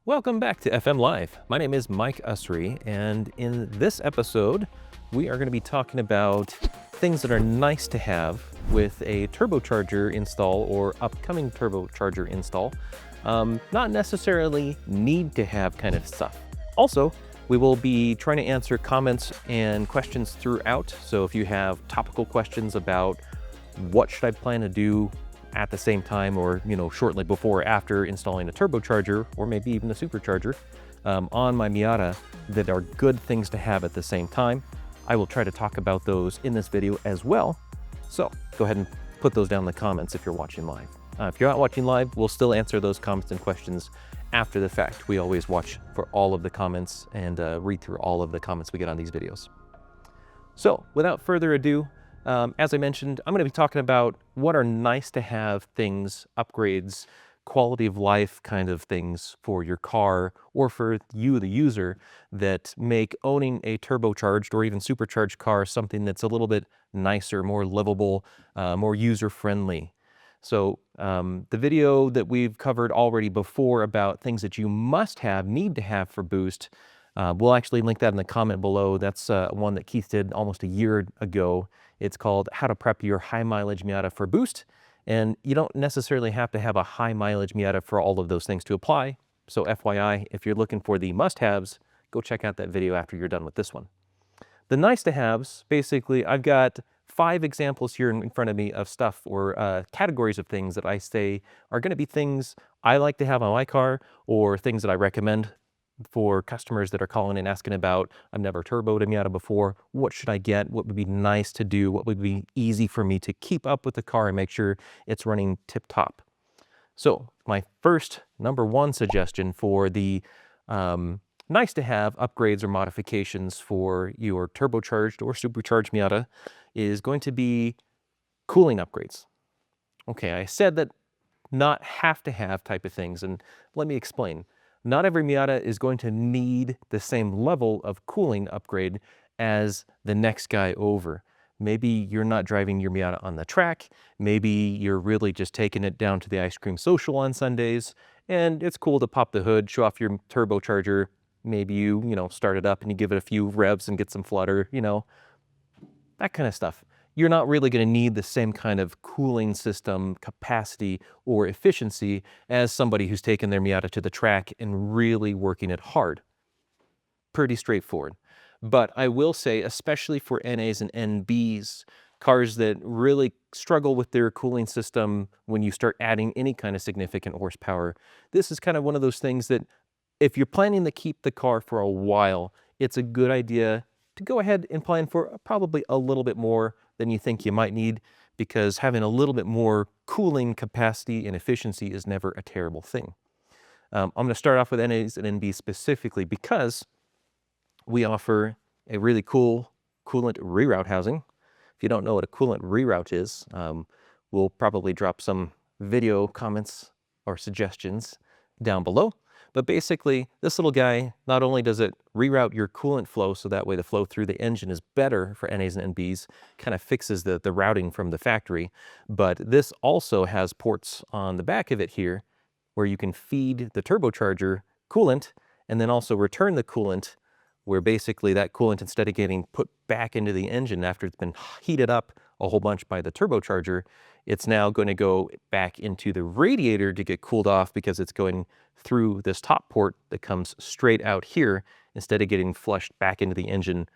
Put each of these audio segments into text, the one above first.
Welcome back to FM Live. My name is Mike Usrey, and in this episode, we are going to be talking about things that are nice to have with a turbocharger install or upcoming turbocharger install. Not necessarily need to have kind of stuff. Also, we will be trying to answer comments and questions throughout. So if you have topical questions about what should I plan to do at the same time, or shortly before or after installing a turbocharger or maybe even a supercharger on my Miata, that are good things to have at the same time, I will try to talk about those in this video as well. So go ahead and put those down in the comments if you're watching live. If you're not watching live, we'll still answer those comments and questions after the fact. We always watch for all of the comments and read through all of the comments we get on these videos. So without further ado, as I mentioned, I'm going to be talking about what are nice to have things, upgrades, quality of life kind of things for your car or for you, the user, that make owning a turbocharged or even supercharged car something that's a little bit nicer, more livable, more user-friendly. So the video that we've covered already before about things that you must have, need to have for Boost, we'll actually link that in the comment below. That's one that Keith did almost a year ago. It's called How to Prep Your High Mileage Miata for Boost. And you don't necessarily have to have a high mileage Miata for all of those things to apply. So FYI, if you're looking for the must-haves, go check out that video after you're done with this one. The nice-to-haves, basically, I've got 5 examples here in front of me of stuff or categories of things that I say are going to be things I like to have on my car, or things that I recommend for customers that are calling and asking about, I've never turboed a Miata before, what should I get, what would be nice to do, what would be easy for me to keep up with the car and make sure it's running tip-top. So my first, number 1 suggestion for the nice to have upgrades or modifications for your turbocharged or supercharged Miata is going to be cooling upgrades. Okay, I said that not have to have type of things, and let me explain. Not every Miata is going to need the same level of cooling upgrade as the next guy over. Maybe you're not driving your Miata on the track. Maybe you're really just taking it down to the ice cream social on Sundays, and it's cool to pop the hood, show off your turbocharger. Maybe you start it up and you give it a few revs and get some flutter, that kind of stuff. You're not really going to need the same kind of cooling system capacity or efficiency as somebody who's taken their Miata to the track and really working it hard. Pretty straightforward. But I will say, especially for NAs and NBs, cars that really struggle with their cooling system when you start adding any kind of significant horsepower, this is kind of one of those things that if you're planning to keep the car for a while, it's a good idea to go ahead and plan for probably a little bit more than you think you might need, because having a little bit more cooling capacity and efficiency is never a terrible thing. I'm going to start off with NAs and NBs specifically because we offer a really cool coolant reroute housing. If you don't know what a coolant reroute is, we'll probably drop some video comments or suggestions down below. But basically, this little guy, not only does it reroute your coolant flow so that way the flow through the engine is better for NAs and NBs, kind of fixes the routing from the factory, but this also has ports on the back of it here where you can feed the turbocharger coolant and then also return the coolant, where basically that coolant, instead of getting put back into the engine after it's been heated up a whole bunch by the turbocharger, it's now going to go back into the radiator to get cooled off, because it's going through this top port that comes straight out here instead of getting flushed back into the engine,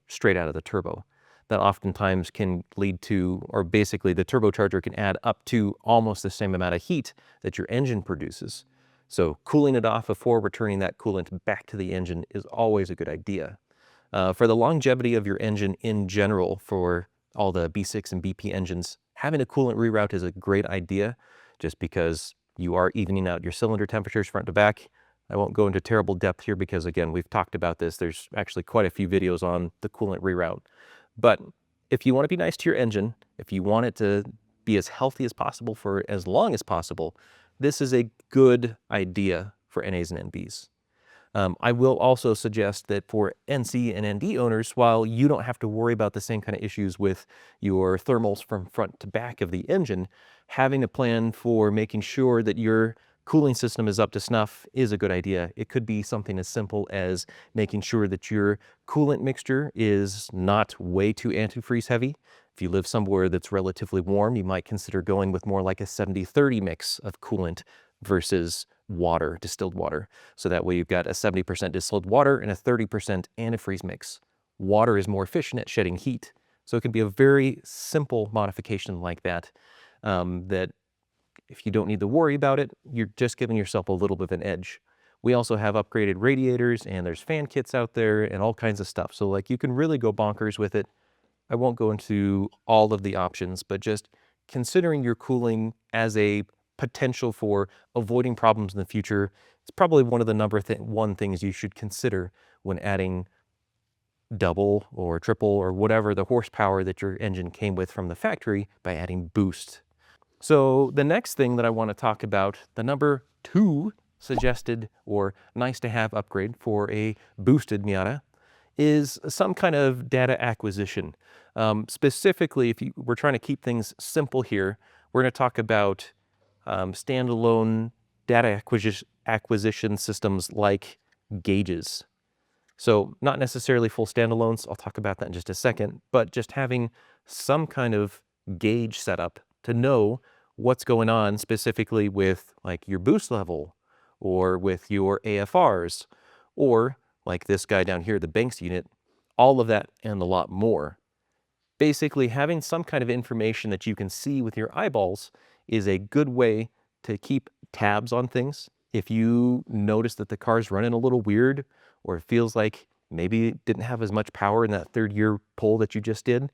straight out of the turbo. That oftentimes can lead to, or basically the turbocharger can add up to almost the same amount of heat that your engine produces. So cooling it off before returning that coolant back to the engine is always a good idea. For the longevity of your engine in general, for all the B6 and BP engines, having a coolant reroute is a great idea, just because you are evening out your cylinder temperatures front to back. I won't go into terrible depth here because, again, we've talked about this. There's actually quite a few videos on the coolant reroute. But if you want to be nice to your engine, if you want it to be as healthy as possible for as long as possible, this is a good idea for NAs and NBs. I will also suggest that for NC and ND owners, while you don't have to worry about the same kind of issues with your thermals from front to back of the engine, having a plan for making sure that your cooling system is up to snuff is a good idea. It could be something as simple as making sure that your coolant mixture is not way too antifreeze heavy. If you live somewhere that's relatively warm, you might consider going with more like a 70-30 mix of coolant versus water, distilled water. So that way you've got a 70% distilled water and a 30% antifreeze mix. Water is more efficient at shedding heat. So it can be a very simple modification like that, that if you don't need to worry about it, you're just giving yourself a little bit of an edge. We also have upgraded radiators, and there's fan kits out there and all kinds of stuff. So like you can really go bonkers with it. I won't go into all of the options, but just considering your cooling as a potential for avoiding problems in the future, it's probably one of the one things you should consider when adding double or triple or whatever the horsepower that your engine came with from the factory by adding boost. So the next thing that I want to talk about, the number 2 suggested or nice to have upgrade for a boosted Miata, is some kind of data acquisition. Specifically, if we're trying to keep things simple here, we're going to talk about standalone data acquisition systems like gauges. So not necessarily full standalones, I'll talk about that in just a second, but just having some kind of gauge setup to know what's going on specifically with like your boost level or with your AFRs, or like this guy down here, the Banks unit, all of that and a lot more. Basically, having some kind of information that you can see with your eyeballs is a good way to keep tabs on things. If you notice that the car's running a little weird, or it feels like maybe it didn't have as much power in that 3rd year pull that you just did,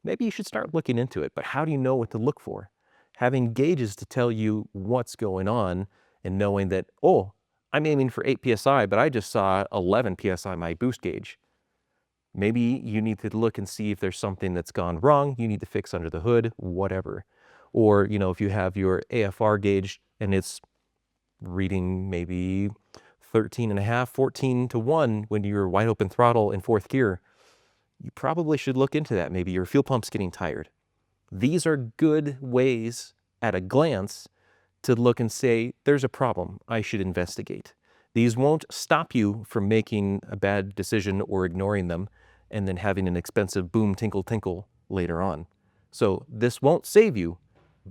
maybe you should start looking into it. But how do you know what to look for? Having gauges to tell you what's going on and knowing that, oh, I'm aiming for 8 PSI, but I just saw 11 PSI my boost gauge. Maybe you need to look and see if there's something that's gone wrong, you need to fix under the hood, whatever. Or, you know, if you have your AFR gauge and it's reading maybe 13.5, 14 to 1 when you're wide open throttle in 4th gear, you probably should look into that. Maybe your fuel pump's getting tired. These are good ways at a glance to look and say, there's a problem, I should investigate. These won't stop you from making a bad decision or ignoring them and then having an expensive boom tinkle tinkle later on. So this won't save you,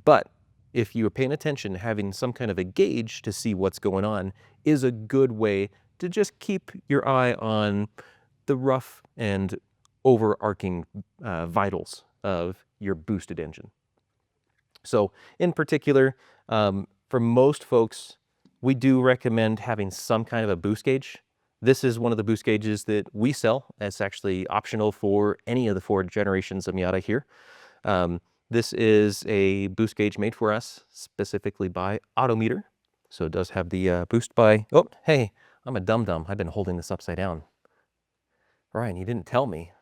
but if you're paying attention, having some kind of a gauge to see what's going on is a good way to just keep your eye on the rough and overarching vitals of your boosted engine. So in particular, for most folks, we do recommend having some kind of a boost gauge. This is one of the boost gauges that we sell. It's actually optional for any of the 4 generations of Miata here. This is a boost gauge made for us specifically by Autometer. So it does have the boost by, oh, hey, I'm a dum-dum. I've been holding this upside down. Ryan, you didn't tell me.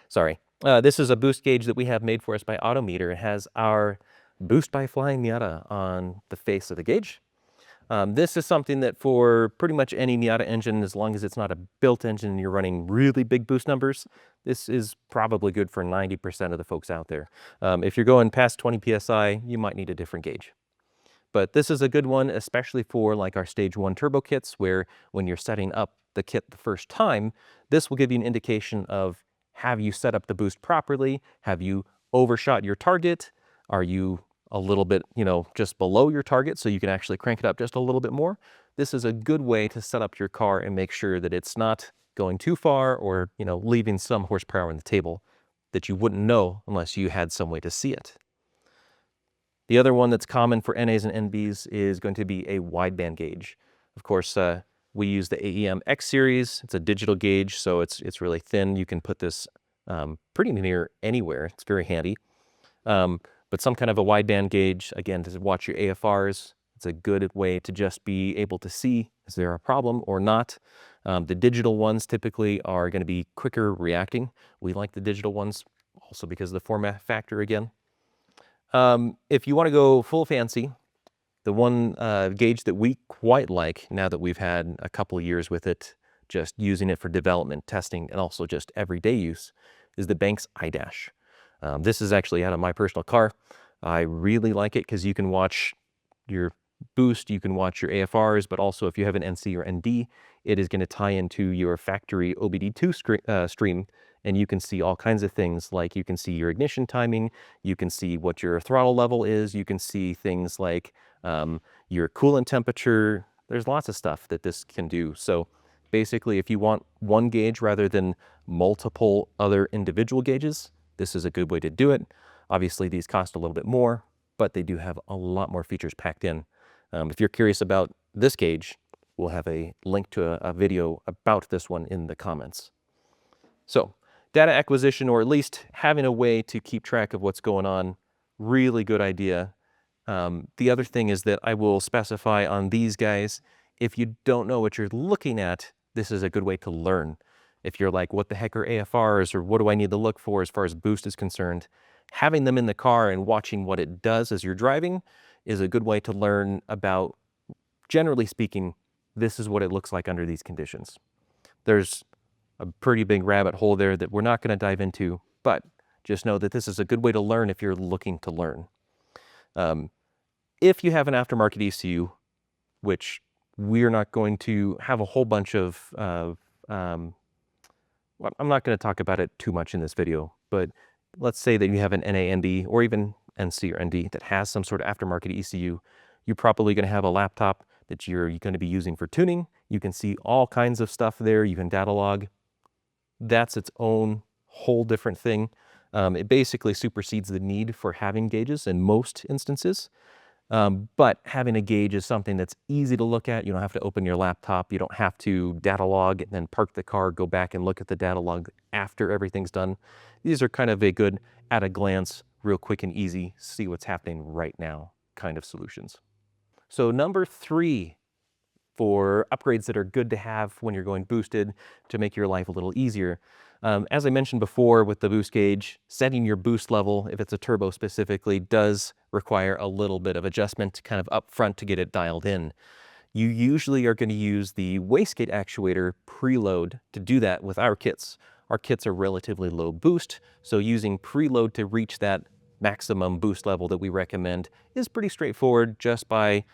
Sorry. This is a boost gauge that we have made for us by Autometer. It has our Boost by Flyin Miata on the face of the gauge. This is something that for pretty much any Miata engine, as long as it's not a built engine and you're running really big boost numbers, this is probably good for 90% of the folks out there. If you're going past 20 PSI, you might need a different gauge. But this is a good one, especially for like our stage 1 turbo kits, where when you're setting up the kit the first time, this will give you an indication of, have you set up the boost properly? Have you overshot your target? Are you a little bit, you know, just below your target so you can actually crank it up just a little bit more? This is a good way to set up your car and make sure that it's not going too far or, you know, leaving some horsepower on the table that you wouldn't know unless you had some way to see it. The other one that's common for NAs and NBs is going to be a wideband gauge. Of course, we use the AEM X series. It's a digital gauge, so it's really thin. You can put this pretty near anywhere. It's very handy. But some kind of a wideband gauge, again, to watch your AFRs. It's a good way to just be able to see, is there a problem or not? The digital ones typically are going to be quicker reacting. We like the digital ones also because of the format factor again. If you want to go full fancy, the one gauge that we quite like now that we've had a couple of years with it, just using it for development, testing, and also just everyday use, is the Banks iDash. This is actually out of my personal car. I really like it because you can watch your boost, you can watch your AFRs, but also if you have an NC or ND, it is going to tie into your factory OBD2 stream, and you can see all kinds of things, like you can see your ignition timing, you can see what your throttle level is, you can see things like your coolant temperature. There's lots of stuff that this can do. So basically, if you want one gauge rather than multiple other individual gauges, this is a good way to do it. Obviously, these cost a little bit more, but they do have a lot more features packed in. If you're curious about this gauge, we'll have a link to a video about this one in the comments. So data acquisition, or at least having a way to keep track of what's going on, really good idea. The other thing is that I will specify on these guys, if you don't know what you're looking at, this is a good way to learn. If you're like, what the heck are AFRs, or what do I need to look for as far as boost is concerned, having them in the car and watching what it does as you're driving is a good way to learn about, generally speaking, this is what it looks like under these conditions. There's a pretty big rabbit hole there that we're not going to dive into, but just know that this is a good way to learn if you're looking to learn. If you have an aftermarket ECU, which we're not going to have a whole bunch of, well, I'm not going to talk about it too much in this video, but let's say that you have an NA/ND or even NC or ND that has some sort of aftermarket ECU, you're probably going to have a laptop that you're going to be using for tuning. You can see all kinds of stuff there. You can data log. That's its own whole different thing. It basically supersedes the need for having gauges in most instances. But having a gauge is something that's easy to look at. You don't have to open your laptop. You don't have to data log and then park the car, go back and look at the data log after everything's done. These are kind of a good, at a glance, real quick and easy, see what's happening right now kind of solutions. So number 3 for upgrades that are good to have when you're going boosted to make your life a little easier. As I mentioned before with the boost gauge, setting your boost level, if it's a turbo specifically, does require a little bit of adjustment kind of up front to get it dialed in. You usually are going to use the wastegate actuator preload to do that with our kits. Our kits are relatively low boost, so using preload to reach that maximum boost level that we recommend is pretty straightforward, just by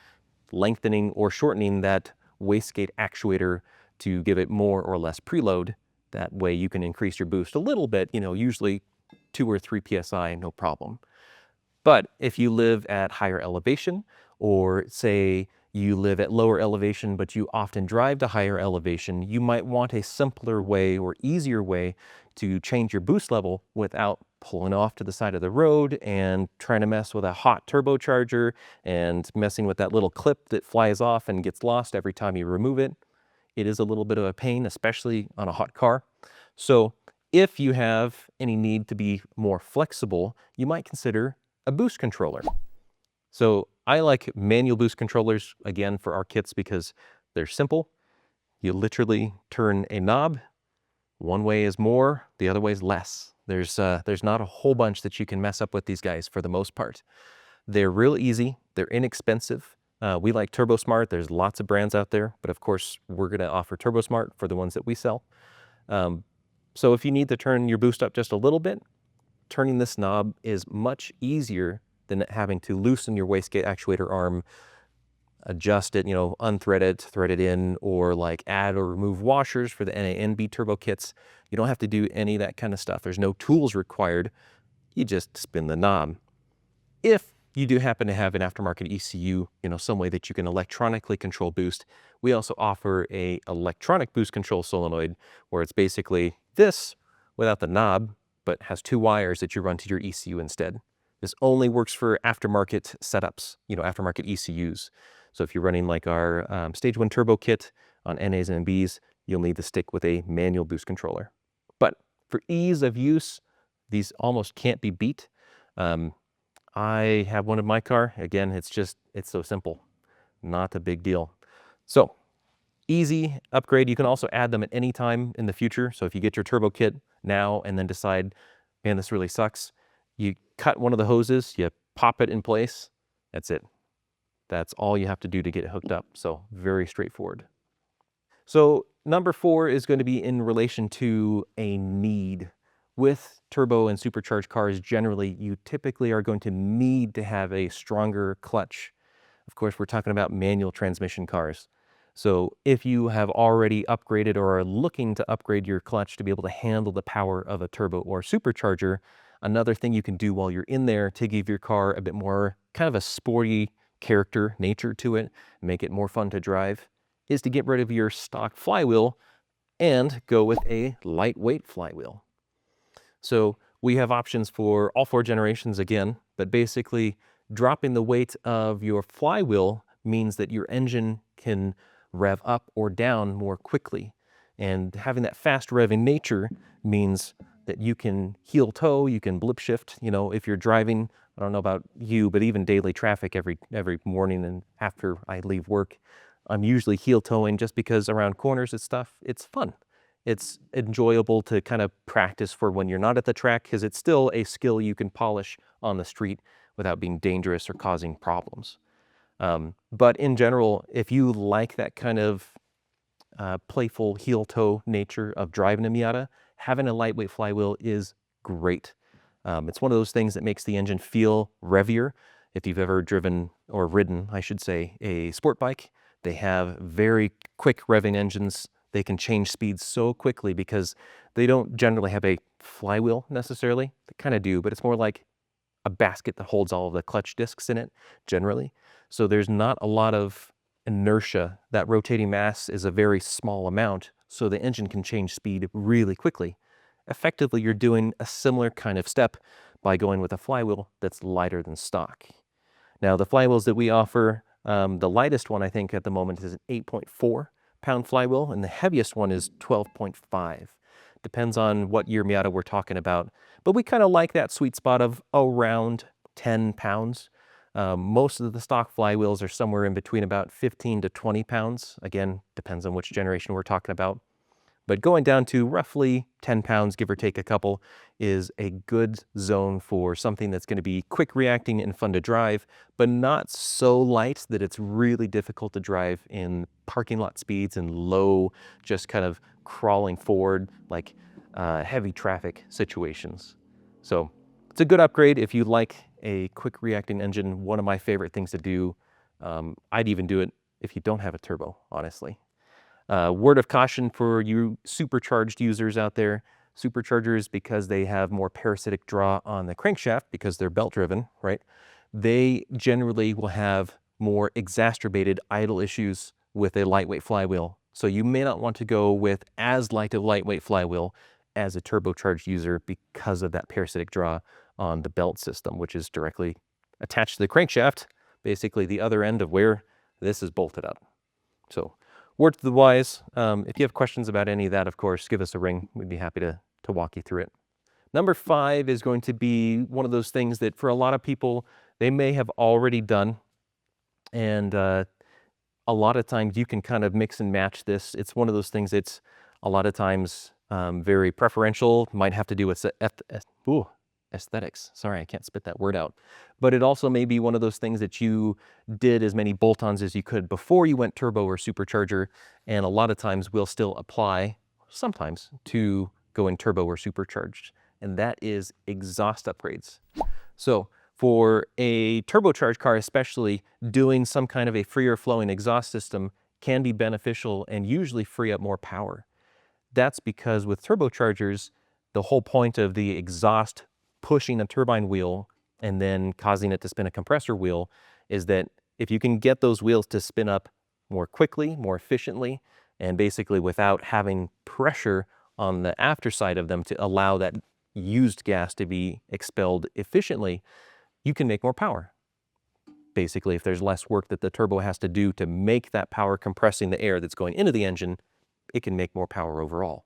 lengthening or shortening that wastegate actuator to give it more or less preload. That way you can increase your boost a little bit, usually 2 or 3 PSI, no problem. But if you live at higher elevation, or say you live at lower elevation, but you often drive to higher elevation, you might want a simpler way or easier way to change your boost level without pulling off to the side of the road and trying to mess with a hot turbocharger and messing with that little clip that flies off and gets lost every time you remove it. It is a little bit of a pain, especially on a hot car. So if you have any need to be more flexible, you might consider a boost controller. So I like manual boost controllers, again, for our kits because they're simple. You literally turn a knob. One way is more, the other way is less. There's not a whole bunch that you can mess up with these guys for the most part. They're real easy. They're inexpensive. We like TurboSmart. There's lots of brands out there, but of course, we're going to offer TurboSmart for the ones that we sell. So if you need to turn your boost up just a little bit, turning this knob is much easier than having to loosen your wastegate actuator arm, adjust it, unthread it, thread it in, or like add or remove washers for the NA/NB turbo kits. You don't have to do any of that kind of stuff. There's no tools required. You just spin the knob. If you do happen to have an aftermarket ECU, some way that you can electronically control boost, we also offer a electronic boost control solenoid where it's basically this without the knob, but has 2 wires that you run to your ECU instead. This only works for aftermarket setups, aftermarket ECUs. So if you're running like our Stage 1 turbo kit on NAs and NBs, you'll need to stick with a manual boost controller. But for ease of use, these almost can't be beat. I have one in my car. Again, it's so simple, not a big deal. So easy upgrade. You can also add them at any time in the future. So if you get your turbo kit now and then decide, man, this really sucks, you cut one of the hoses, you pop it in place. That's it. That's all you have to do to get it hooked up. So very straightforward. So number 4 is going to be in relation to a need. With turbo and supercharged cars, generally, you typically are going to need to have a stronger clutch. Of course, we're talking about manual transmission cars. So if you have already upgraded or are looking to upgrade your clutch to be able to handle the power of a turbo or supercharger, another thing you can do while you're in there to give your car a bit more kind of a sporty character, nature to it, make it more fun to drive, is to get rid of your stock flywheel and go with a lightweight flywheel. So we have options for all 4 generations again, but basically dropping the weight of your flywheel means that your engine can rev up or down more quickly. And having that fast revving nature means that you can heel toe, you can blip shift. You know, if you're driving, I don't know about you, but even daily traffic every morning and after I leave work, I'm usually heel toeing just because around corners and stuff, it's fun. It's enjoyable to kind of practice for when you're not at the track because it's still a skill you can polish on the street without being dangerous or causing problems. But in general, if you like that kind of playful heel toe nature of driving a Miata, having a lightweight flywheel is great. It's one of those things that makes the engine feel revier. If you've ever driven or ridden, I should say, a sport bike, they have very quick revving engines. They can change speeds so quickly because they don't generally have a flywheel necessarily. They kind of do, but it's more like a basket that holds all of the clutch discs in it generally. So there's not a lot of inertia. That rotating mass is a very small amount, so the engine can change speed really quickly. Effectively, you're doing a similar kind of step by going with a flywheel that's lighter than stock. Now, the flywheels that we offer, the lightest one I think at the moment is an 8.4 pound flywheel, and the heaviest one is 12.5. Depends on what year Miata we're talking about, but we kind of like that sweet spot of around 10 pounds. Most of the stock flywheels are somewhere in between about 15 to 20 pounds. Again, depends on which generation we're talking about. But going down to roughly 10 pounds, give or take a couple, is a good zone for something that's going to be quick reacting and fun to drive, but not so light that it's really difficult to drive in parking lot speeds and low, just kind of crawling forward, like heavy traffic situations. So it's a good upgrade if you like a quick reacting engine. One of my favorite things to do. I'd even do it if you don't have a turbo, honestly. Word of caution for you supercharged users out there. Superchargers, because they have more parasitic draw on the crankshaft because they're belt driven, right? They generally will have more exacerbated idle issues with a lightweight flywheel. So you may not want to go with as light a lightweight flywheel as a turbocharged user because of that parasitic draw on the belt system, which is directly attached to the crankshaft, basically the other end of where this is bolted up. So word to the wise, if you have questions about any of that, of course, give us a ring. We'd be happy to walk you through it. Number 5 is going to be one of those things that for a lot of people, they may have already done. And a lot of times you can kind of mix and match this. It's one of those things that's a lot of times very preferential, might have to do with aesthetics. Sorry, I can't spit that word out. But it also may be one of those things that you did as many bolt-ons as you could before you went turbo or supercharger, and a lot of times will still apply, sometimes, to going turbo or supercharged, and that is exhaust upgrades. So for a turbocharged car especially, doing some kind of a freer flowing exhaust system can be beneficial and usually free up more power. That's because with turbochargers, the whole point of the exhaust pushing a turbine wheel and then causing it to spin a compressor wheel is that if you can get those wheels to spin up more quickly, more efficiently, and basically without having pressure on the afterside of them to allow that used gas to be expelled efficiently, you can make more power. Basically, if there's less work that the turbo has to do to make that power compressing the air that's going into the engine, it can make more power overall.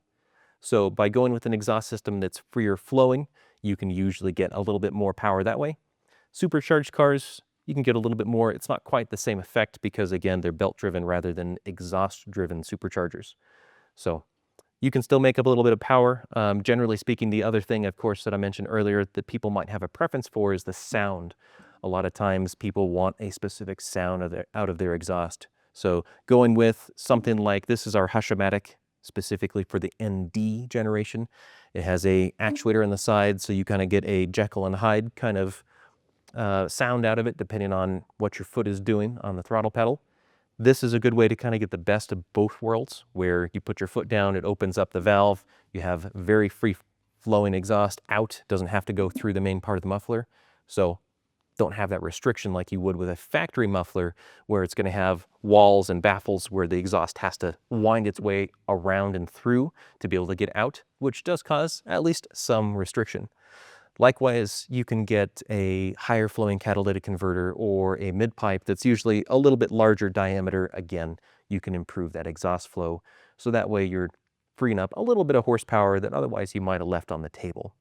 So by going with an exhaust system that's freer flowing, you can usually get a little bit more power that way. Supercharged cars, you can get a little bit more. It's not quite the same effect because, again, they're belt-driven rather than exhaust-driven superchargers. So you can still make up a little bit of power. Generally speaking, the other thing, of course, that I mentioned earlier that people might have a preference for is the sound. A lot of times people want a specific sound out of their exhaust. So going with something like, this is our Hush-O-Matic, specifically for the ND generation. It has a actuator on the side, so you kind of get a Jekyll and Hyde kind of sound out of it depending on what your foot is doing on the throttle pedal. This is a good way to kind of get the best of both worlds, where you put your foot down, it opens up the valve, you have very free flowing exhaust out, doesn't have to go through the main part of the muffler. So don't have that restriction like you would with a factory muffler, where it's going to have walls and baffles where the exhaust has to wind its way around and through to be able to get out, which does cause at least some restriction. Likewise, you can get a higher flowing catalytic converter or a mid-pipe that's usually a little bit larger diameter. Again, you can improve that exhaust flow, so that way you're freeing up a little bit of horsepower that otherwise you might have left on the table.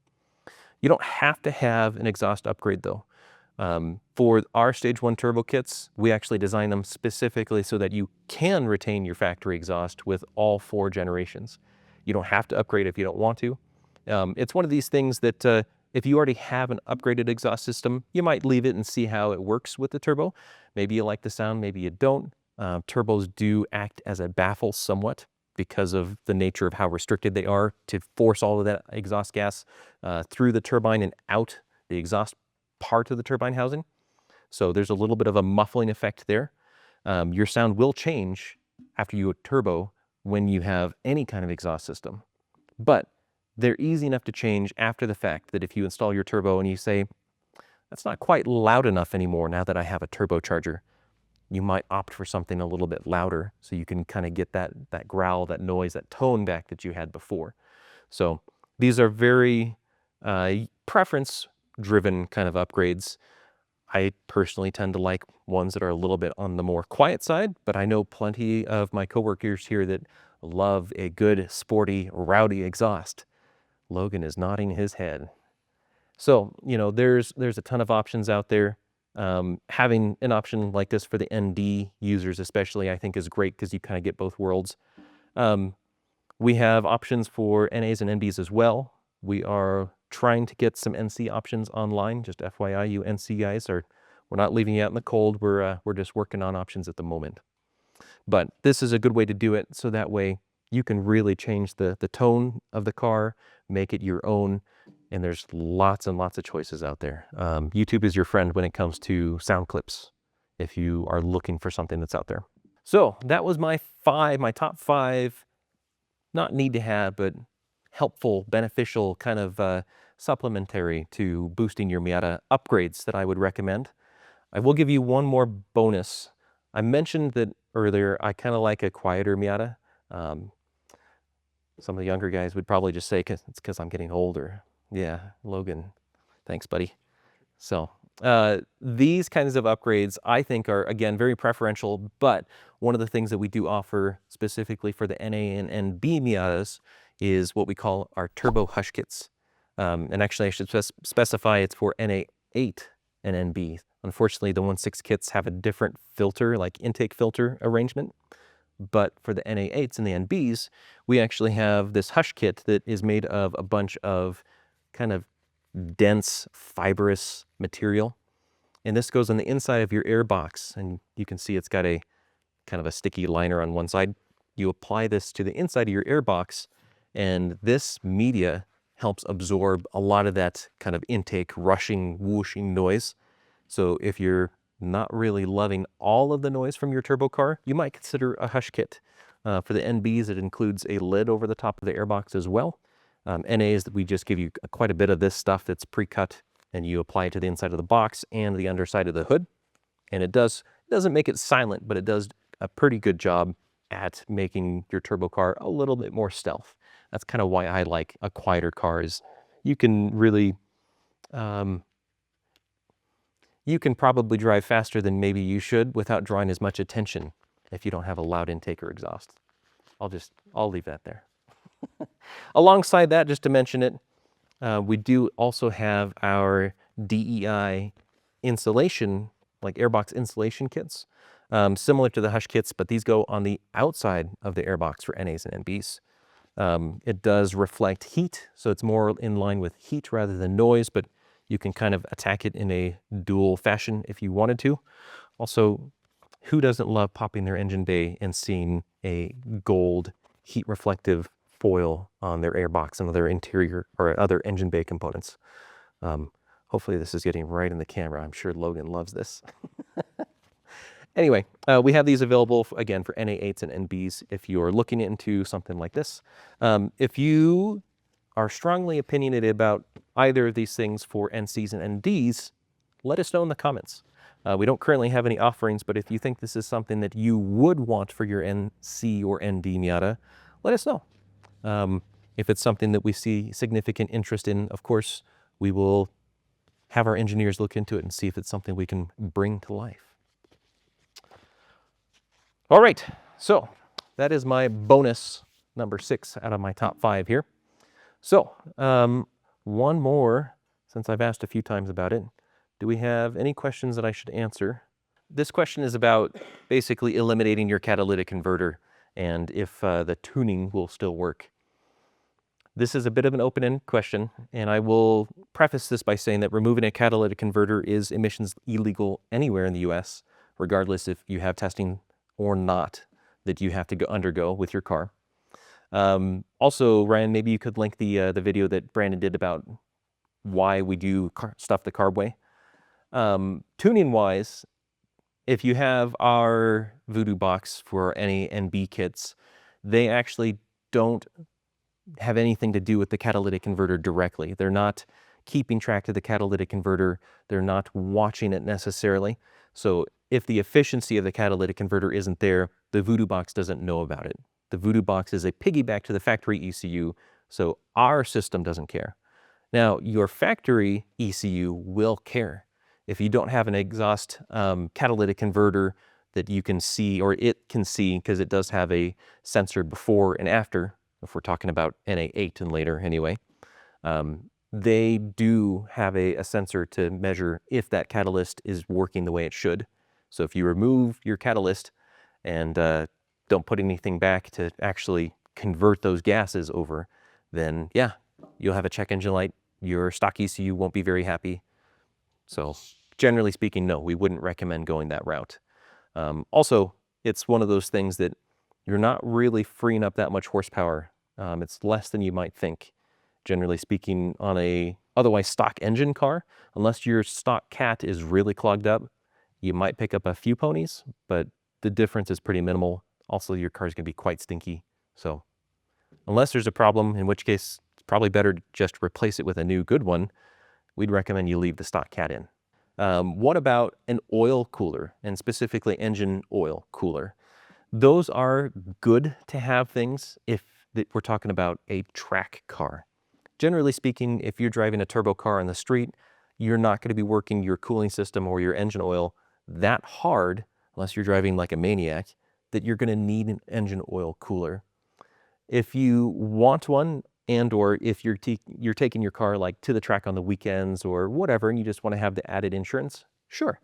You don't have to have an exhaust upgrade though. For our Stage 1 turbo kits, we actually design them specifically so that you can retain your factory exhaust with all 4 generations. You don't have to upgrade if you don't want to. It's one of these things that if you already have an upgraded exhaust system, you might leave it and see how it works with the turbo. Maybe you like the sound, maybe you don't. Turbos do act as a baffle somewhat because of the nature of how restricted they are to force all of that exhaust gas through the turbine and out the exhaust part of the turbine housing. So there's a little bit of a muffling effect there. Your sound will change after you turbo when you have any kind of exhaust system, but they're easy enough to change after the fact that if you install your turbo and you say, that's not quite loud enough anymore now that I have a turbocharger, you might opt for something a little bit louder so you can kind of get that growl, that noise, that tone back that you had before. So these are very preference-driven kind of upgrades. I personally tend to like ones that are a little bit on the more quiet side, but I know plenty of my coworkers here that love a good, sporty, rowdy exhaust. Logan is nodding his head. So, you know, there's a ton of options out there. Having an option like this for the ND users especially, I think is great because you kind of get both worlds. We have options for NAs and NBs as well. We are trying to get some NC options online. Just FYI, you NC guys, we're not leaving you out in the cold. We're just working on options at the moment. But this is a good way to do it, so that way you can really change the tone of the car, make it your own, and there's lots and lots of choices out there. YouTube is your friend when it comes to sound clips, if you are looking for something that's out there. So that was my top 5, not need to have, but helpful, beneficial, kind of supplementary to boosting your Miata upgrades that I would recommend. I will give you one more bonus. I mentioned that earlier, I kind of like a quieter Miata. Some of the younger guys would probably just say it's because I'm getting older. Yeah, Logan, thanks, buddy. So these kinds of upgrades I think are, again, very preferential, but one of the things that we do offer specifically for the NA and NB Miatas is what we call our turbo hush kits. And actually I should specify it's for NA8 and NB. Unfortunately, the 1.6 kits have a different filter, like intake filter arrangement. But for the NA8s and the NBs, we actually have this hush kit that is made of a bunch of kind of dense, fibrous material. And this goes on the inside of your air box. And you can see it's got a kind of a sticky liner on one side. You apply this to the inside of your air box, and this media helps absorb a lot of that kind of intake, rushing, whooshing noise. So if you're not really loving all of the noise from your turbo car, you might consider a hush kit. For the NBs, it includes a lid over the top of the airbox as well. NAs, we just give you quite a bit of this stuff that's pre-cut, and you apply it to the inside of the box and the underside of the hood. And it doesn't make it silent, but it does a pretty good job at making your turbo car a little bit more stealth. That's kind of why I like a quieter car, is you can really you can probably drive faster than maybe you should without drawing as much attention if you don't have a loud intake or exhaust. I'll leave that there. Alongside that, just to mention it, we do also have our DEI insulation, like airbox insulation kits, similar to the hush kits, but these go on the outside of the airbox for NAs and NBs. It does reflect heat, so it's more in line with heat rather than noise, but you can kind of attack it in a dual fashion if you wanted to. Also, who doesn't love popping their engine bay and seeing a gold heat reflective foil on their airbox and other interior or other engine bay components? Hopefully this is getting right in the camera. I'm sure Logan loves this. Anyway, we have these available, again, for NA8s and NBs if you're looking into something like this. If you are strongly opinionated about either of these things for NCs and NDs, let us know in the comments. We don't currently have any offerings, but if you think this is something that you would want for your NC or ND Miata, let us know. If it's something that we see significant interest in, of course, we will have our engineers look into it and see if it's something we can bring to life. All right, so that is my bonus number 6 out of my top 5 here. So one more, since I've asked a few times about it. Do we have any questions that I should answer? This question is about basically eliminating your catalytic converter and if the tuning will still work. This is a bit of an open-ended question, and I will preface this by saying that removing a catalytic converter is emissions illegal anywhere in the US, regardless if you have testing or not that you have to undergo with your car. Also, Ryan, maybe you could link the video that Brandon did about why we do stuff the carb way. Tuning-wise, if you have our Voodoo box for any NB kits, they actually don't have anything to do with the catalytic converter directly. They're not keeping track of the catalytic converter. They're not watching it necessarily. So if the efficiency of the catalytic converter isn't there, the Voodoo box doesn't know about it. The Voodoo box is a piggyback to the factory ECU, so our system doesn't care. Now, your factory ECU will care. If you don't have an exhaust catalytic converter that you can see, or it can see, because it does have a sensor before and after, if we're talking about NA8 and later anyway, they do have a sensor to measure if that catalyst is working the way it should. So if you remove your catalyst and don't put anything back to actually convert those gases over, then yeah, you'll have a check engine light. Your stock ECU won't be very happy. So generally speaking, no, we wouldn't recommend going that route. Also, it's one of those things that you're not really freeing up that much horsepower. It's less than you might think, generally speaking, on a otherwise stock engine car. Unless your stock cat is really clogged up, you might pick up a few ponies, but the difference is pretty minimal. Also, your car's gonna be quite stinky. So unless there's a problem, in which case it's probably better to just replace it with a new good one, we'd recommend you leave the stock cat in. What about an oil cooler, and specifically engine oil cooler? Those are good to have things if we're talking about a track car. Generally speaking, if you're driving a turbo car on the street, you're not going to be working your cooling system or your engine oil that hard, unless you're driving like a maniac, that you're going to need an engine oil cooler. If you want one, and or if you're taking your car like to the track on the weekends or whatever, and you just want to have the added insurance, sure.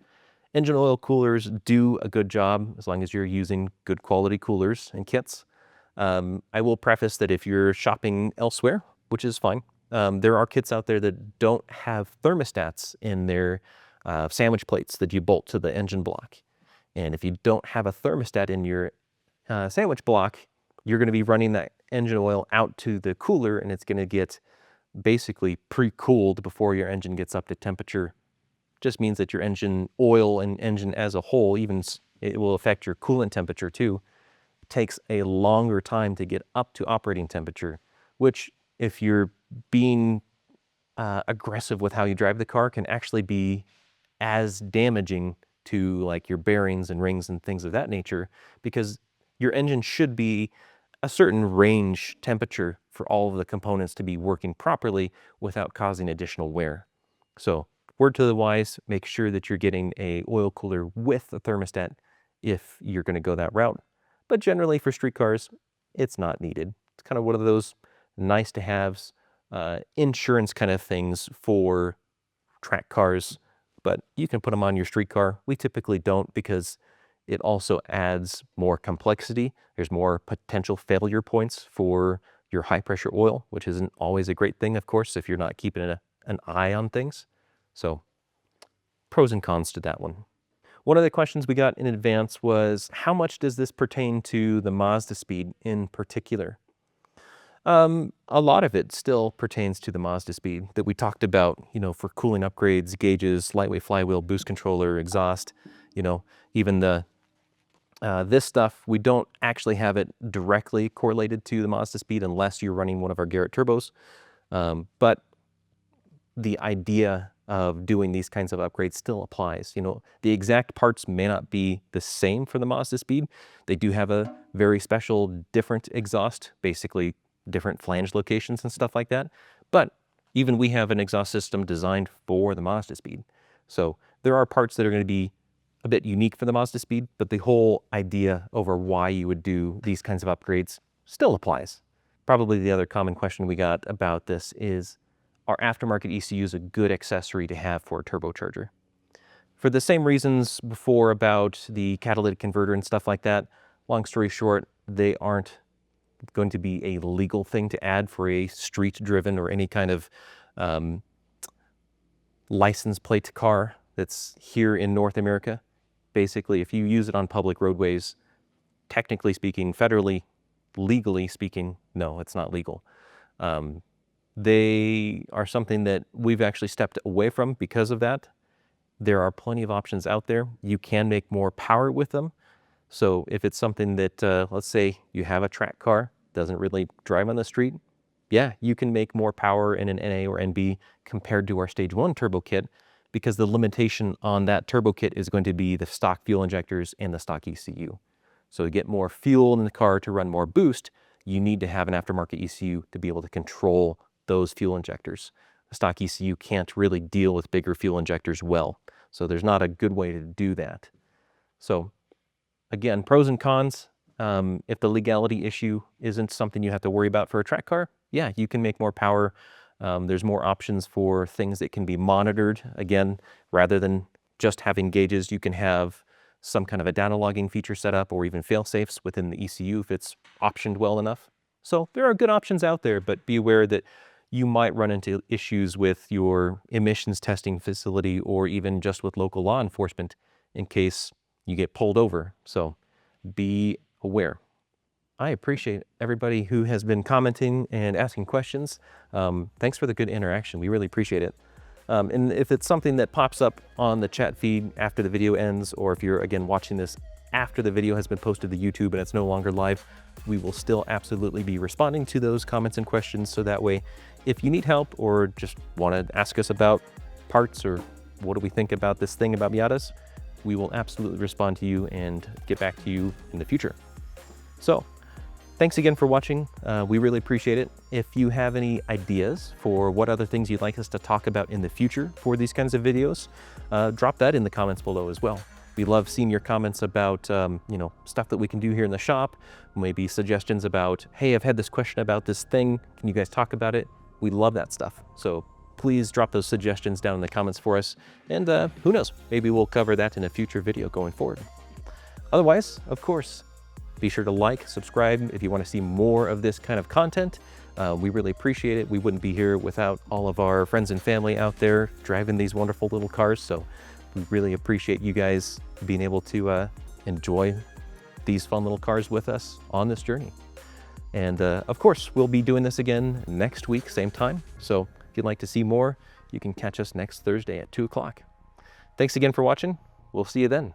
Engine oil coolers do a good job as long as you're using good quality coolers and kits. I will preface that if you're shopping elsewhere, which is fine, there are kits out there that don't have thermostats in their sandwich plates that you bolt to the engine block. And if you don't have a thermostat in your sandwich block, you're going to be running that engine oil out to the cooler, and it's going to get basically pre-cooled before your engine gets up to temperature. Just means that your engine oil and engine as a whole, even it will affect your coolant temperature too, takes a longer time to get up to operating temperature, which if you're being aggressive with how you drive the car can actually be as damaging to like your bearings and rings and things of that nature, because your engine should be a certain range temperature for all of the components to be working properly without causing additional wear. So word to the wise, make sure that you're getting a oil cooler with a thermostat if you're going to go that route. But generally for street cars, it's not needed. It's kind of one of those nice to haves, insurance kind of things for track cars, but you can put them on your street car. We typically don't, because it also adds more complexity. There's more potential failure points for your high pressure oil, which isn't always a great thing, of course, if you're not keeping an eye on things. So pros and cons to that one. One of the questions we got in advance was, how much does this pertain to the Mazda Speed in particular? A lot of it still pertains to the Mazda speed that we talked about, for cooling upgrades, gauges, lightweight flywheel, boost controller, exhaust, even this stuff, we don't actually have it directly correlated to the Mazda speed unless you're running one of our Garrett turbos. But the idea of doing these kinds of upgrades still applies. The exact parts may not be the same for the Mazda speed. They do have a very special different exhaust, basically different flange locations and stuff like that. But even we have an exhaust system designed for the Mazda speed. So there are parts that are going to be a bit unique for the Mazda speed, but the whole idea over why you would do these kinds of upgrades still applies. Probably the other common question we got about this is, are aftermarket ECUs a good accessory to have for a turbocharger? For the same reasons before about the catalytic converter and stuff like that, long story short, they aren't going to be a legal thing to add for a street-driven or any kind of license plate car that's here in North America. Basically, if you use it on public roadways, technically speaking, federally, legally speaking, no, it's not legal. They are something that we've actually stepped away from because of that. There are plenty of options out there. You can make more power with them. So if it's something that, let's say you have a track car, doesn't really drive on the street, yeah, you can make more power in an NA or NB compared to our Stage 1 turbo kit, because the limitation on that turbo kit is going to be the stock fuel injectors and the stock ECU. So to get more fuel in the car to run more boost, you need to have an aftermarket ECU to be able to control those fuel injectors. The stock ECU can't really deal with bigger fuel injectors well. So there's not a good way to do that. So again, pros and cons. If the legality issue isn't something you have to worry about for a track car, yeah, you can make more power. There's more options for things that can be monitored. Again, rather than just having gauges, you can have some kind of a data logging feature set up, or even fail-safes within the ECU if it's optioned well enough. So there are good options out there, but be aware that you might run into issues with your emissions testing facility or even just with local law enforcement in case you get pulled over. So be aware. I appreciate everybody who has been commenting and asking questions. Thanks for the good interaction. We really appreciate it. And if it's something that pops up on the chat feed after the video ends, or if you're, again, watching this after the video has been posted to YouTube and it's no longer live, we will still absolutely be responding to those comments and questions. So that way, if you need help or just want to ask us about parts or what do we think about this thing about Miatas, we will absolutely respond to you and get back to you in the future. So thanks again for watching. We really appreciate it. If you have any ideas for what other things you'd like us to talk about in the future for these kinds of videos, drop that in the comments below as well. We love seeing your comments about, stuff that we can do here in the shop, maybe suggestions about, hey, I've had this question about this thing. Can you guys talk about it? We love that stuff. So please drop those suggestions down in the comments for us. And who knows, maybe we'll cover that in a future video going forward. Otherwise, of course, be sure to like, subscribe if you want to see more of this kind of content. We really appreciate it. We wouldn't be here without all of our friends and family out there driving these wonderful little cars. So we really appreciate you guys being able to enjoy these fun little cars with us on this journey. And of course, we'll be doing this again next week, same time. So if you'd like to see more, you can catch us next Thursday at 2 o'clock. Thanks again for watching. We'll see you then.